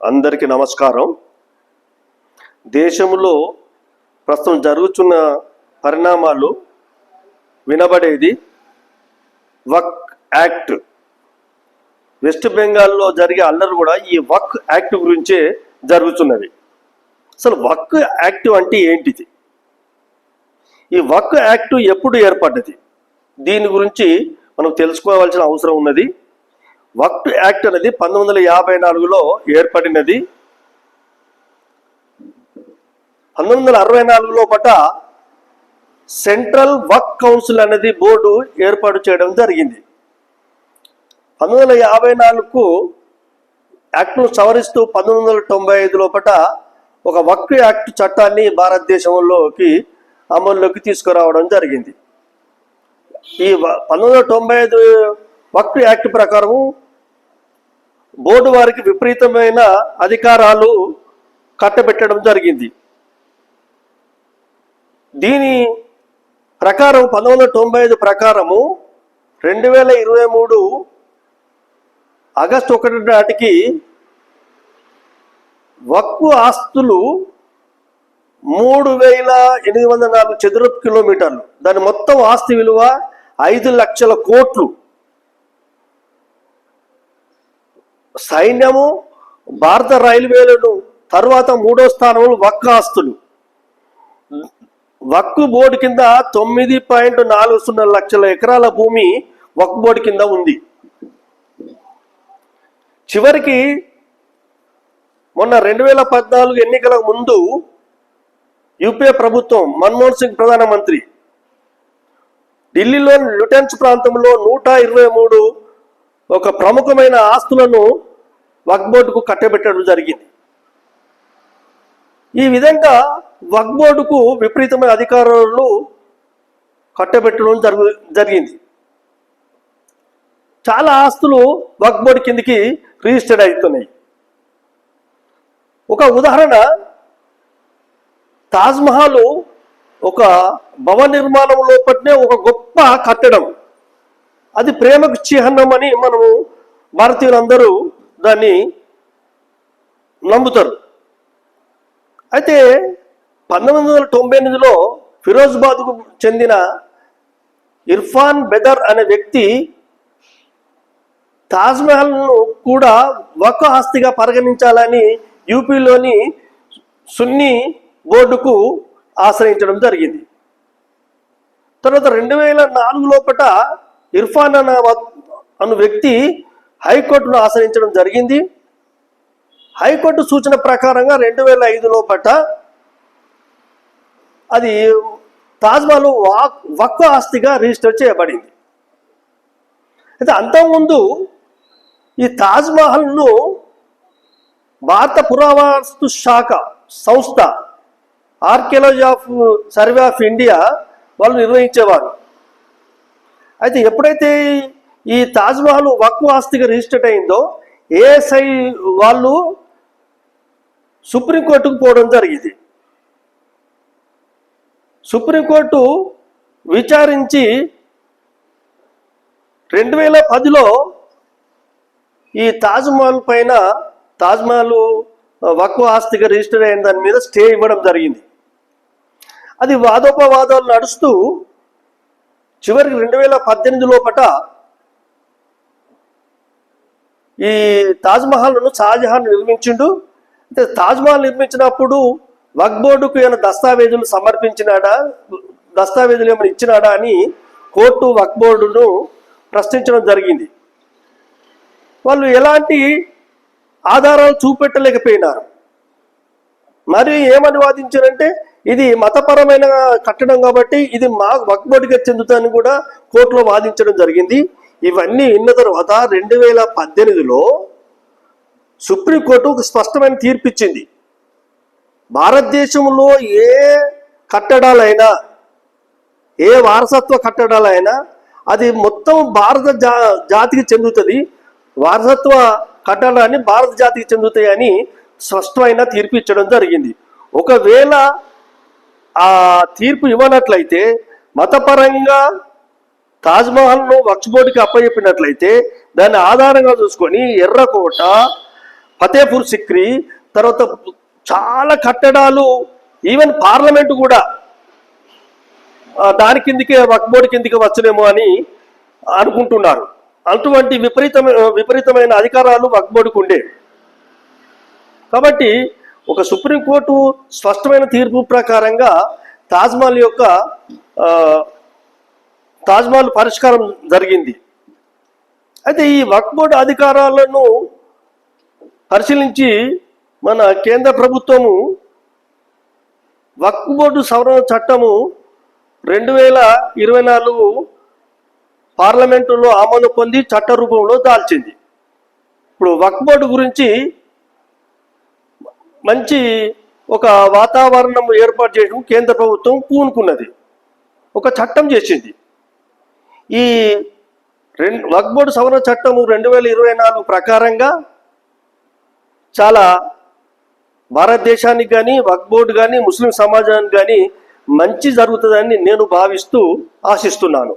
అందరికీ నమస్కారం. దేశంలో ప్రస్తుతం జరుగుతున్న పరిణామాలు వినబడేది వక్ యాక్ట్. వెస్ట్ బెంగాల్లో జరిగే అల్లరి కూడా ఈ వక్ యాక్ట్ గురించే జరుగుతున్నది. అసలు వక్ యాక్ట్ అంటే ఏంటిది? ఈ వక్ యాక్ట్ ఎప్పుడు ఏర్పడ్డది? దీని గురించి మనం తెలుసుకోవాల్సిన అవసరం ఉన్నది. వక్ యాక్ట్ అనేది 1954లో ఏర్పడినది. 1964లో పట సెంట్రల్ వక్ కౌన్సిల్ అనేది బోర్డు ఏర్పాటు చేయడం జరిగింది. 1954కు యాక్ట్ను సవరిస్తూ 1995లో పట ఒక వక్ యాక్ట్ చట్టాన్ని భారతదేశంలోకి అమల్లోకి తీసుకురావడం జరిగింది. ఈ 1995 వక్ యాక్ట్ ప్రకారము బోర్డు వారికి విపరీతమైన అధికారాలు కట్టబెట్టడం జరిగింది. దీని ప్రకారం 1995 ప్రకారము 2023 ఆగస్టు 1 నాటికి వక్కు ఆస్తులు 3804 చదరపు కిలోమీటర్లు, దాని మొత్తం ఆస్తి విలువ 5 లక్షల కోట్లు. సైన్యము, భారత రైల్వేలను తర్వాత 3వ స్థానంలో వక్కు ఆస్తులు. వక్కు బోర్డు కింద 9.40 లక్షల ఎకరాల భూమి వక్కు బోర్డు కింద ఉంది. చివరికి మొన్న 2014 ఎన్నికల ముందు యూపీఏ ప్రభుత్వం, మన్మోహన్ సింగ్ ప్రధానమంత్రి, ఢిల్లీలో లుటెన్స్ ప్రాంతంలో 123 ఒక ప్రముఖమైన ఆస్తులను వక్ఫ్ బోర్డుకు కట్టబెట్టడం జరిగింది. ఈ విధంగా వక్ఫ్ బోర్డుకు విపరీతమైన అధికారాలు కట్టబెట్టడం జరిగింది. చాలా ఆస్తులు వక్ఫ్ బోర్డు కిందికి రిజిస్టర్డ్ అవుతున్నాయి. ఒక ఉదాహరణ, తాజ్మహల్ ఒక భవన నిర్మాణం లోపలనే ఒక గొప్ప కట్టడం. అది ప్రేమకు చిహ్నం అని మనము భారతీయులందరూ దాన్ని నమ్ముతారు. అయితే 1998లో ఫిరోజాబాద్కు చెందిన ఇర్ఫాన్ బెదర్ అనే వ్యక్తి తాజ్మహల్ను కూడా వక్ఫ్ ఆస్తిగా పరిగణించాలని యూపీలోని సున్నీ బోర్డుకు ఆశ్రయించడం జరిగింది. తర్వాత 2004 లోపట ఇర్ఫాన్ అన్న వ్యక్తి హైకోర్టును ఆశ్రయించడం జరిగింది. హైకోర్టు సూచన ప్రకారంగా 2005 లోపట అది తాజ్మహల్ వక్ఫ్ ఆస్తిగా రిజిస్టర్ చేయబడింది. అయితే అంతకుముందు ఈ తాజ్మహల్ను భారత పురావస్తు శాఖ సంస్థ archaeology of survey of India వాళ్ళు నిర్వహించేవారు. అయితే ఎప్పుడైతే ఈ తాజ్మహల్ వక్ఫ్ ఆస్తిగా రిజిస్టర్ అయిందో ఏఎస్ఐ వాళ్ళు సుప్రీంకోర్టుకు పోవడం జరిగింది. సుప్రీంకోర్టు విచారించి 2010లో ఈ తాజ్మహల్ పైన, తాజ్మహల్ వక్ఫ్ ఆస్తిగా రిజిస్టర్ అయిన దాని మీద స్టే ఇవ్వడం జరిగింది. అది వాదోపవాదాలు నడుస్తూ చివరికి 2018 లోపట ఈ తాజ్మహల్ను షాజహాన్ నిర్మించిండు. అంటే తాజ్మహల్ నిర్మించినప్పుడు వక్ఫ్ బోర్డుకు ఏమైనా దస్తావేజులు సమర్పించినాడా, దస్తావేజులు ఏమైనా ఇచ్చినాడా అని కోర్టు వక్ఫ్ బోర్డును ప్రశ్నించడం జరిగింది. వాళ్ళు ఎలాంటి ఆధారాలు చూపెట్టలేకపోయినారు. మరి ఏమని వాదించారంటే ఇది మతపరమైన కట్టడం కాబట్టి ఇది మా వక్ఫ్ బోర్డుగా చెందుతుందని కూడా కోర్టులో వాదించడం జరిగింది. ఇవన్నీ విన్న తర్వాత 2018లో సుప్రీంకోర్టు ఒక స్పష్టమైన తీర్పు ఇచ్చింది. భారతదేశంలో ఏ కట్టడాలైనా, ఏ వారసత్వ కట్టడాలైనా అది మొత్తం భారత జాతికి చెందుతుంది, వారసత్వ కట్టడాన్ని భారత జాతికి చెందుతాయి అని స్పష్టమైన తీర్పు ఇచ్చడం జరిగింది. ఒకవేళ ఆ తీర్పు ఇవ్వనట్లయితే, మతపరంగా తాజ్మహల్ను వక్ఫ్ బోర్డుకి అప్పచెప్పినట్లయితే దాన్ని ఆధారంగా చూసుకొని ఎర్రకోట, ఫతేపూర్ సిక్రీ, తర్వాత చాలా కట్టడాలు, ఈవెన్ పార్లమెంటు కూడా దాని కిందికే వక్ఫ్ బోర్డు కిందికి వచ్చలేమో అని అనుకుంటున్నారు. అటువంటి విపరీతమైన అధికారాలు వక్ఫ్ బోర్డుకు ఉండే. కాబట్టి ఒక సుప్రీంకోర్టు స్పష్టమైన తీర్పు ప్రకారంగా తాజ్మహల్ పరిష్కారం జరిగింది. అయితే ఈ వక్ఫ్ బోర్డు అధికారాలను పరిశీలించి మన కేంద్ర ప్రభుత్వము వక్ఫ్ బోర్డు సవరణ చట్టము 2024 పార్లమెంటులో ఆమోదం పొంది చట్ట రూపంలో దాల్చింది. ఇప్పుడు వక్ఫ్ బోర్డు గురించి మంచి ఒక వాతావరణం ఏర్పాటు చేయడం కేంద్ర ప్రభుత్వం పూనుకున్నది, ఒక చట్టం చేసింది. ఈ వక్ఫ్ బోర్డు సవరణ చట్టము 2024 ప్రకారంగా చాలా భారతదేశానికి కానీ వక్ఫ్ బోర్డు కానీ ముస్లిం సమాజానికి కానీ మంచి జరుగుతుందని నేను భావిస్తూ ఆశిస్తున్నాను.